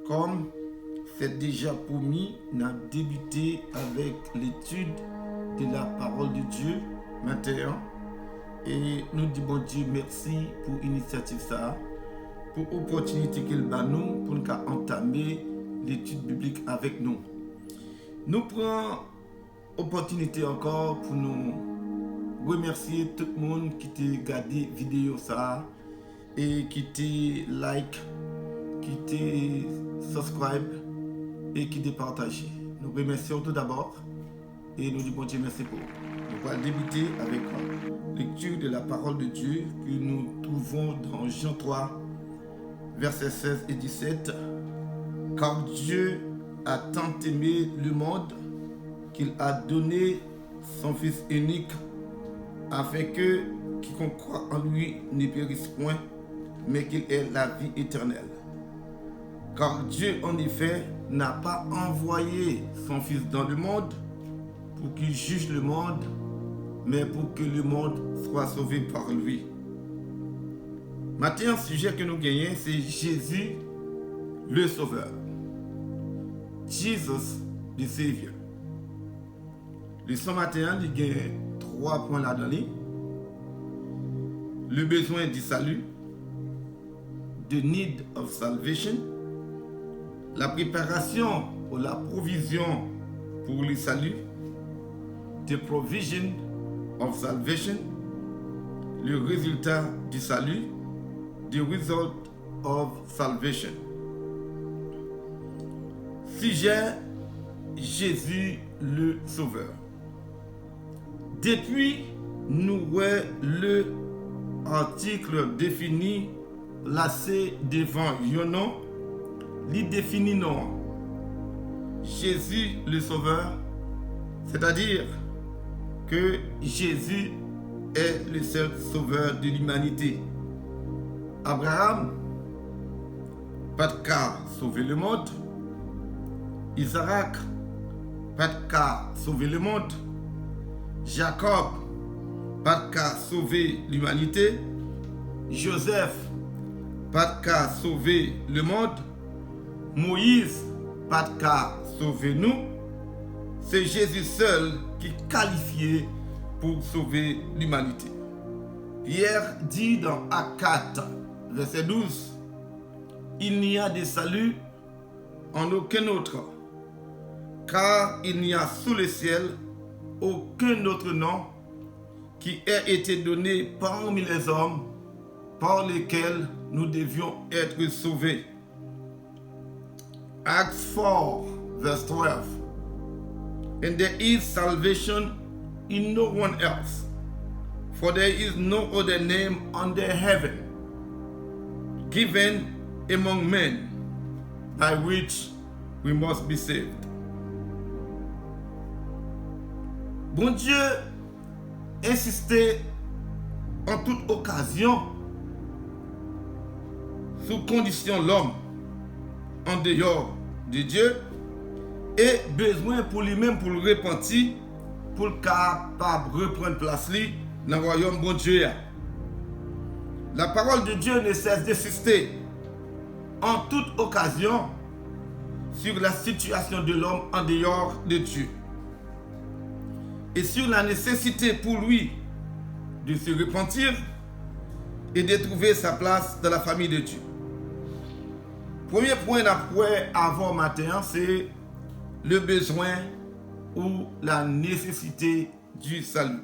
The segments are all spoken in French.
Comme c'est déjà promis, on a débuté avec l'étude de la parole de Dieu maintenant. Et nous disons Dieu merci pour l'initiative ça, pour l'opportunité qu'il bat nous pour nous entamer l'étude biblique avec nous. Nous prenons l'opportunité encore pour nous remercier tout le monde qui t'a regardé la vidéo ça et qui t'a like, qui t'a subscribe et qui t'a partagé. Nous remercions tout d'abord et nous disons Dieu merci pour. Nous allons débuter avec la lecture de la parole de Dieu que nous trouvons dans Jean 3, versets 16 et 17. Car Dieu a tant aimé le monde qu'il a donné son Fils unique afin que quiconque croit en lui ne périsse point, mais qu'il ait la vie éternelle. Car Dieu, en effet, n'a pas envoyé son Fils dans le monde pour qu'il juge le monde, mais pour que le monde soit sauvé par lui. Maintenant, le sujet que nous gagnons, c'est Jésus, le Sauveur. Jesus, the Savior. Le son matin, il y a 3 points là-dedans. Le besoin du salut, the need of salvation, la préparation ou la provision pour le salut, the provision of salvation, le résultat du salut, the result of salvation. Sujet, Jésus le Sauveur. Depuis, nous voyons le article défini placé devant un nom, il définit non. Jésus le Sauveur, c'est-à-dire que Jésus est le seul sauveur de l'humanité. Abraham, pas de cas sauver le monde. Isaac, pas de cas sauver le monde. Jacob, pas de cas sauver l'humanité. Joseph, pas de cas sauver le monde. Moïse, pas de cas sauver nous. C'est Jésus seul qui est qualifié pour sauver l'humanité. Pierre dit dans Actes 4, verset 12, il n'y a de salut en aucun autre, car il n'y a sous le ciel aucun autre nom qui ait été donné parmi les hommes par lesquels nous devions être sauvés. Acts 4, verse 12. And there is salvation in no one else, for there is no other name under heaven given among men by which we must be saved. Bon Dieu insistait en toute occasion sous condition l'homme en dehors de Dieu et besoin pour lui-même pour le repentir, pour le capable de reprendre place lui dans le royaume bon Dieu. La parole de Dieu ne cesse d'insister en toute occasion sur la situation de l'homme en dehors de Dieu et sur la nécessité pour lui de se repentir et de trouver sa place dans la famille de Dieu. Premier point d'après avant matin, c'est le besoin ou la nécessité du salut.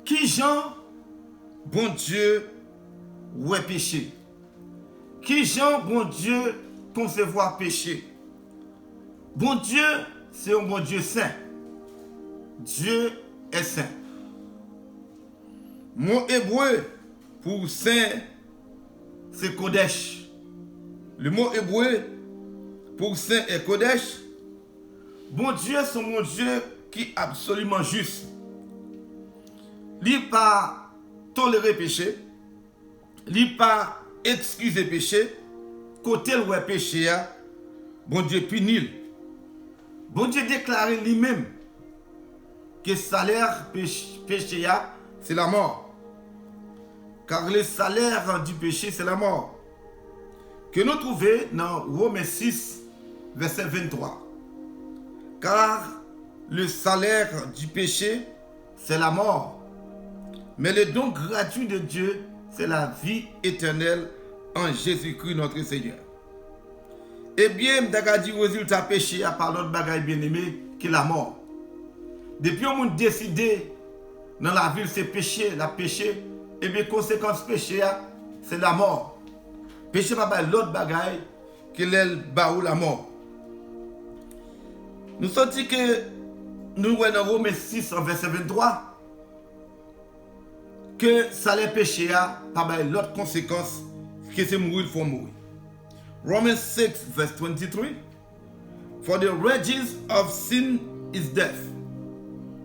Qui Jean, bon Dieu, ouais péché? Qui Jean, bon Dieu, concevoir péché? Bon Dieu, c'est un bon Dieu saint. Dieu est saint. Mot hébreu pour saint, c'est Kodesh. Le mot hébreu pour saint est Kodesh. Bon Dieu, c'est mon Dieu qui est absolument juste. Il n'a pas toléré péché. Il n'a pas excusé péché. Côté le péché, bon Dieu punit. Bon Dieu déclare lui-même que le salaire péché, c'est la mort. Car le salaire du péché, c'est la mort. que nous trouvons dans Romains 6, verset 23. Car le salaire du péché, c'est la mort. Mais le don gratuit de Dieu, c'est la vie éternelle en Jésus-Christ notre Seigneur. Eh bien, m'daka dit résultat péché à part l'autre bagaille bien-aimé qui est la mort. Depuis on décidé dans la ville c'est péché, la péché, eh bien conséquence péché c'est la mort. Péché pas l'autre bagaille qui est baou la mort. Nous sentons que nous voyons dans Romains 6 en verset 23 que ça les péché pas l'autre conséquence que c'est mourir, il faut mourir. Romans 6 verse 23. For the wages of sin is death,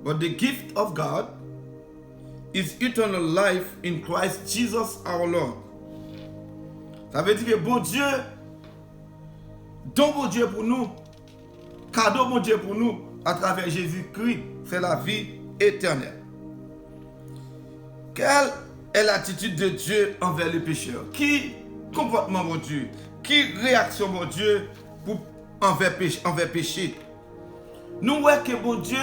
but the gift of God is eternal life in Christ Jesus our Lord. Ça veut dire que bon Dieu, don bon Dieu pour nous, cadeau bon Dieu pour nous, à travers Jésus-Christ, c'est la vie éternelle. Quelle est l'attitude de Dieu envers les pécheurs? Qui comportement mon Dieu? Qui réaction mon Dieu pour envers péché? Nous voyons que bon Dieu,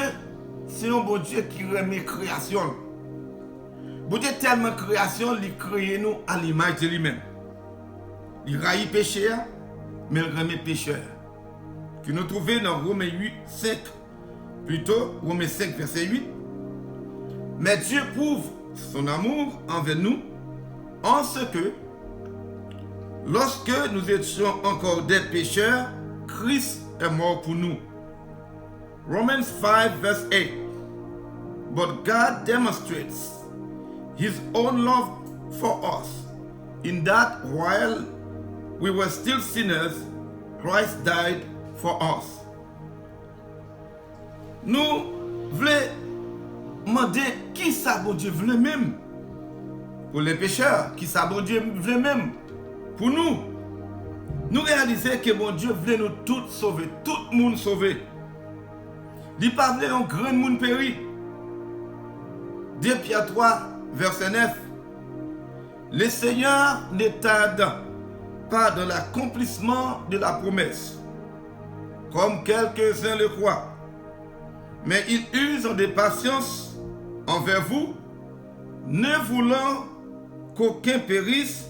c'est un bon Dieu qui remet création. Bon Dieu tellement création, il crée nous à l'image de lui-même. Il raille péché, mais il remet pécheur. Que nous trouvons dans Romains 8, 5, plutôt Romains 5, verset 8. Mais Dieu prouve son amour envers nous en ce que, lorsque nous étions encore des pécheurs, Christ est mort pour nous. Romans 5, verse 8. But God demonstrates His own love for us, in that while we were still sinners, Christ died for us. Nous voulons demander qui ça bon Dieu voulait même pour les pécheurs, qui ça bon Dieu voulait même pour nous. Nous réalisons que bon Dieu voulait nous tous sauver, tout le monde sauver. Il ne pas voulait un grand monde périr. 2 Pierre 3, verset 9. Le Seigneur ne tarde pas dans l'accomplissement de la promesse, comme quelques-uns le croient, mais il use de patience envers vous, ne voulant qu'aucun périsse,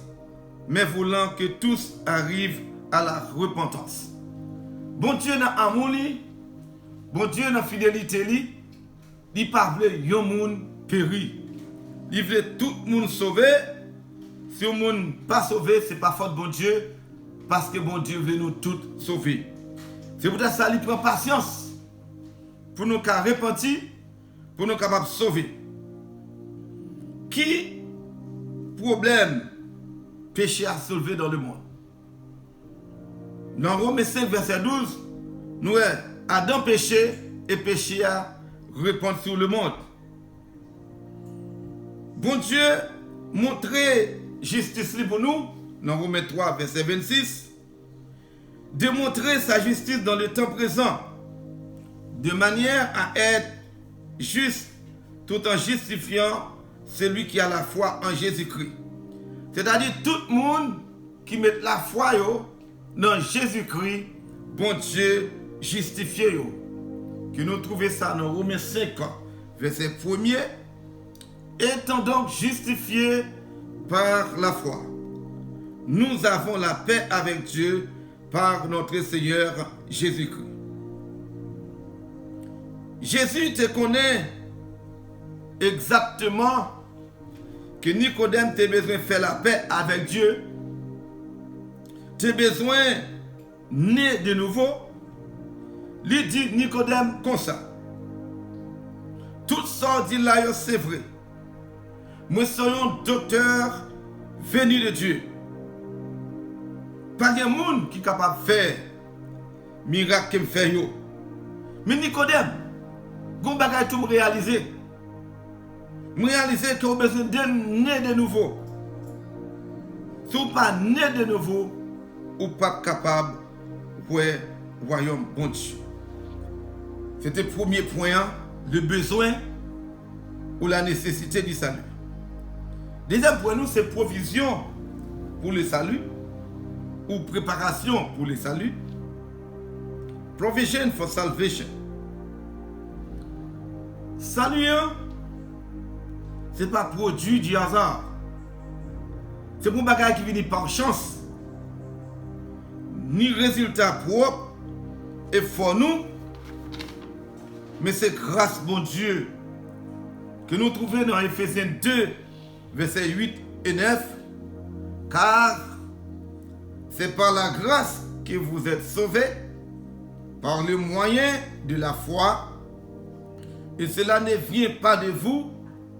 mais voulant que tous arrivent à la repentance. Bon Dieu dans amour, bon Dieu dans fidélité, il pas veut yon moun périr. Il veut tout le monde sauver. Si le monde pas sauvé, ce n'est pas faute de bon Dieu, parce que bon Dieu veut nous tous sauver. C'est pour ça qu'il prend patience pour nous repentir, pour nous capables de sauver. Qui problème péché a soulevé dans le monde? Dans Romains 5, verset 12, nous Adam péché et péché a répandu sur le monde. Bon Dieu montrer justice pour nous, dans Romains 3, verset 26, démontrer sa justice dans le temps présent, de manière à être juste, tout en justifiant celui qui a la foi en Jésus-Christ. C'est-à-dire tout le monde qui met la foi dans Jésus-Christ, bon Dieu justifié. Que nous trouvons ça dans Romains 5, verset 1er. Étant donc justifiés par la foi, nous avons la paix avec Dieu par notre Seigneur Jésus-Christ. Jésus te connaît exactement que Nicodème a besoin de faire la paix avec Dieu. Tu as besoin de naître de nouveau. Il dit Nicodème comme ça. Tout ça dit là, c'est vrai. Nous sommes docteurs venus de Dieu. Pas de monde qui est capable de faire miracle que me fait yo. Mais Nicodème, vous bagay tout réaliser. Je réaliser que vous avez besoin de naître de nouveau. Si vous pas né de nouveau, vous n'êtes pas capable de voir le royaume bon Dieu. C'était le premier point, le besoin ou la nécessité du salut. Deuxième point, c'est provision pour le salut. ou préparation pour le salut. Provision for salvation. Salut, ce n'est pas produit du hasard. C'est pour bagage qui vient par chance. Ni résultat propre et pour nous. Mais c'est grâce, bon Dieu, que nous trouvons dans Ephésiens 2, versets 8 et 9. Car c'est par la grâce que vous êtes sauvés, par le moyen de la foi. Et cela ne vient pas de vous,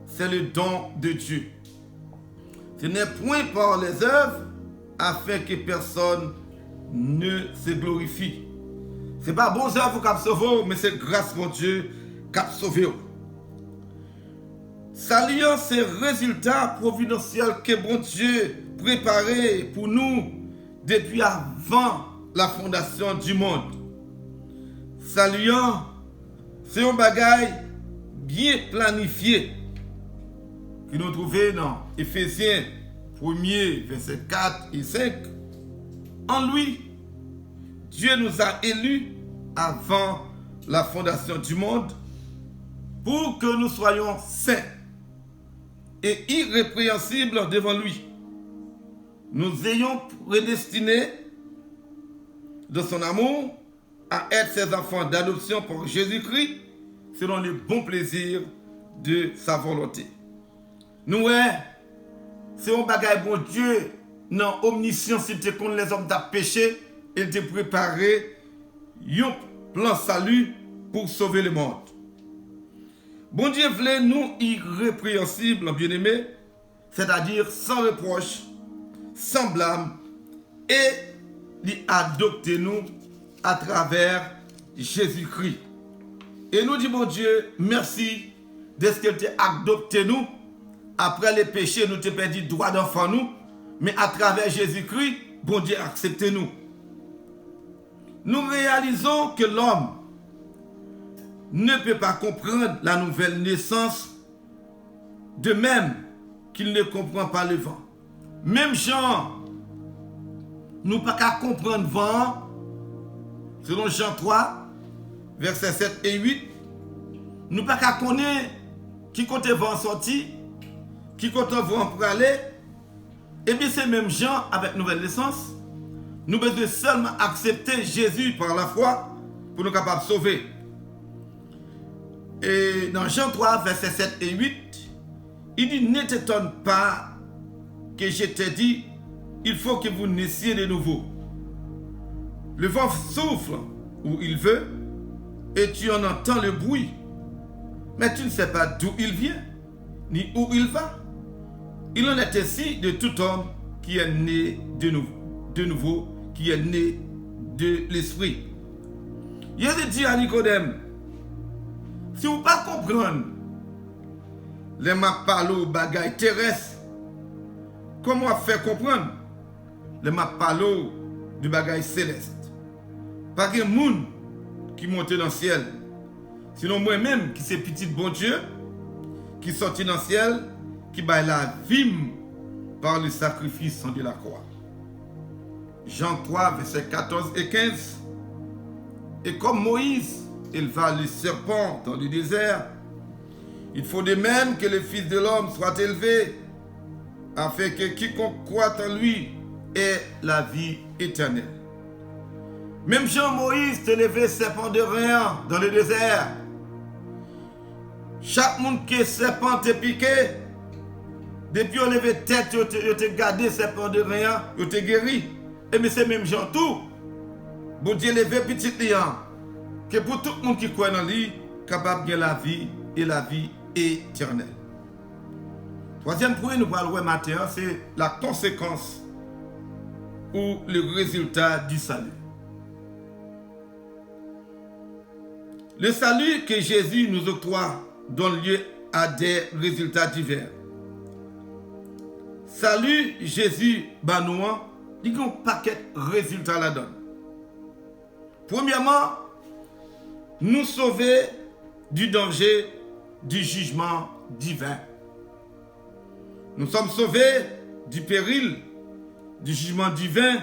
c'est le don de Dieu. Ce n'est point par les œuvres, afin que personne ne se glorifie. Ce n'est pas bon œuvre qui a sauvé, mais c'est grâce mon Dieu qui a sauvé. Saluant ces résultats providentiels que bon Dieu préparé pour nous depuis avant la fondation du monde. Saluant, c'est un bagage bien planifié que nous trouvons dans Ephésiens 1er, versets 4 et 5. En lui, Dieu nous a élus avant la fondation du monde pour que nous soyons saints et irrépréhensibles devant lui. Nous ayons prédestinés de son amour à être ses enfants d'adoption par Jésus-Christ selon le bon plaisir de sa volonté. Nous, c'est un bagage bon Dieu, non omniscience, il te connaît les hommes d'à péché, il te préparé un plan salut pour sauver le monde. Bon Dieu voulait nous irrépréhensibles, bien-aimés, c'est-à-dire sans reproche, sans blâme, et il adopter nous à travers Jésus-Christ. Et nous disons, bon Dieu, merci de ce qu'il t'a adopté nous. Après les péchés, nous t'avons perdu droit d'enfant nous, mais à travers Jésus-Christ, bon Dieu, acceptez-nous. Nous réalisons que l'homme ne peut pas comprendre la nouvelle naissance, de même qu'il ne comprend pas le vent. Même Jean, nous ne pouvons pas comprendre le vent, selon Jean 3, versets 7 et 8, nous ne pouvons pas connaître qui côté vent sorti, qui côté vent pour aller. Et bien c'est même Jean avec nouvelle naissance. Nous devons seulement accepter Jésus par la foi pour nous capables de sauver. Et dans Jean 3, versets 7 et 8, il dit, ne t'étonne pas que je t'ai dit, il faut que vous naissiez de nouveau. Le vent souffle où il veut et tu en entends le bruit. Mais tu ne sais pas d'où il vient, ni où il va. Il en est ainsi de tout homme qui est né de nouveau, qui est né de l'esprit. Jésus dit à Nicodème, si vous ne pas comprendre les ma parler au bagage terrestre, comment faire comprendre les ma parler du bagage céleste? Pas de monde qui monte dans le ciel, sinon moi-même qui c'est petit bon Dieu, qui sorti dans le ciel, qui baille la vie par le sacrifice de la croix. Jean 3, versets 14 et 15. Et comme Moïse éleva le serpent dans le désert, il faut de même que le Fils de l'homme soit élevé, afin que quiconque croit en lui ait la vie éternelle. Même Jean-Moïse t'a levé serpent de rien dans le désert. Chaque monde qui est serpent te piqué, depuis on levé tête, il te gardé serpent de rien, il te guéri. Et mais c'est même Jean tout. Bon Dieu levé petit lion, que pour tout le monde qui croit en lui, capable de la vie et la vie éternelle. Troisième point, nous parlons matin, c'est la conséquence ou le résultat du salut. Le salut que Jésus nous octroie donne lieu à des résultats divers. Salut Jésus Banouan, il y a un paquet de résultats là-dedans. Premièrement, nous sauver du danger du jugement divin. Nous sommes sauvés du péril du jugement divin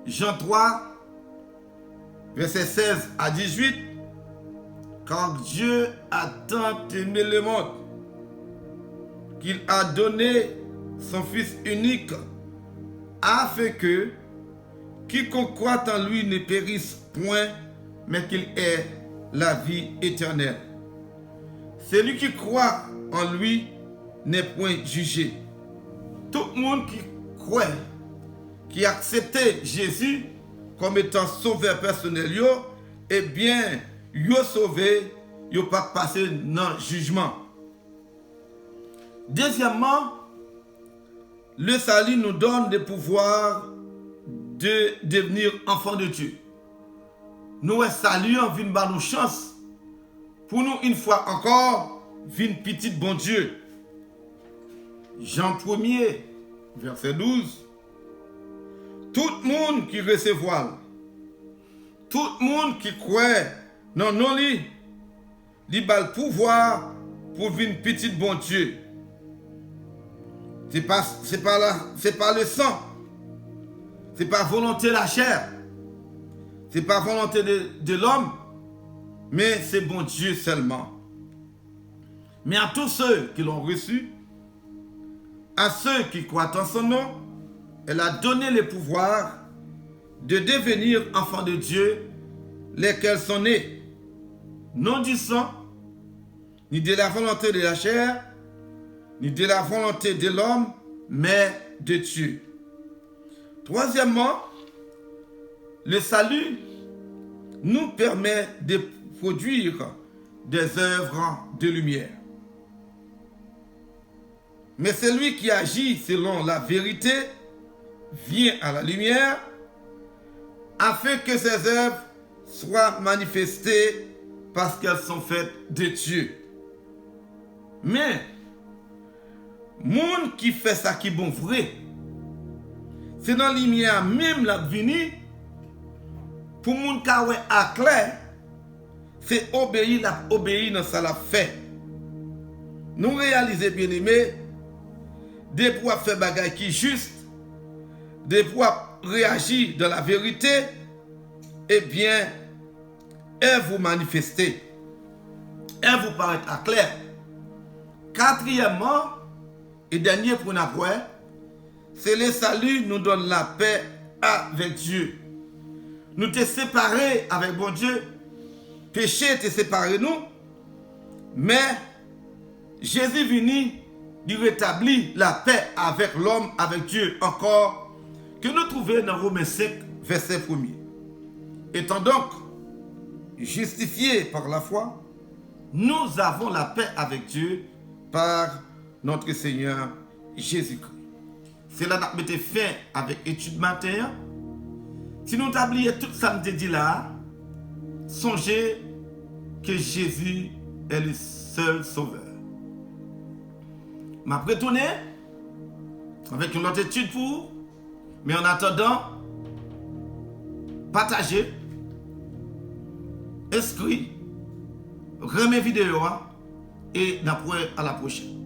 Jean 3, verset 16 à 18. Car Dieu a tant aimé le monde qu'il a donné son Fils unique afin que quiconque croit en lui ne périsse point, mais qu'il ait la vie éternelle. Celui qui croit en lui n'est point jugé. Tout le monde qui croit, qui a accepté Jésus comme étant sauveur personnel, eh bien, yo sauvé, yo pas passé dans le jugement. Deuxièmement, le salut nous donne le pouvoir de devenir enfant de Dieu. Nous saluons, vient par nos chances pour nous une fois encore vient petite bon Dieu. Jean 1er, verset 12. Tout le monde qui recevra, tout le monde qui croit dans nos lits, il a le pouvoir pour venir petit bon Dieu. C'est pas le sang, c'est pas volonté de la chair, c'est pas volonté de l'homme, mais c'est bon Dieu seulement. Mais à tous ceux qui l'ont reçu, à ceux qui croient en son nom, elle a donné le pouvoir de devenir enfants de Dieu, lesquels sont nés, non du sang, ni de la volonté de la chair, ni de la volonté de l'homme, mais de Dieu. Troisièmement, le salut nous permet de produire des œuvres de lumière. Mais celui qui agit selon la vérité vient à la lumière afin que ses œuvres soient manifestées parce qu'elles sont faites de Dieu. Mais, monde qui fait ça qui est bon vrai, c'est dans la lumière même la venue, pour monde qui a clair, c'est obéir dans ça la fait. Nous réaliser bien aimé, de pouvoir faire bagaille qui est juste, de pouvoir réagir dans la vérité, eh bien, elle vous manifester. Elle vous paraîtra claire. Quatrièmement, et dernier pour nous voir, c'est le salut nous donne la paix avec Dieu. Nous te séparés avec bon Dieu, péché te séparé nous, mais Jésus venu il rétablit la paix avec l'homme, avec Dieu encore, que nous trouvons dans Romains 5, verset 1er. Étant donc justifiés par la foi, nous avons la paix avec Dieu par notre Seigneur Jésus-Christ. C'est là que nous avons fait avec l'étude matin. Si nous oublions tout ça, nous dit là, songez que Jésus est le seul sauveur. Je vais retourner avec une autre étude pour vous. Mais en attendant, partagez, inscrivez, remettez vidéo et n'apprenez à la prochaine.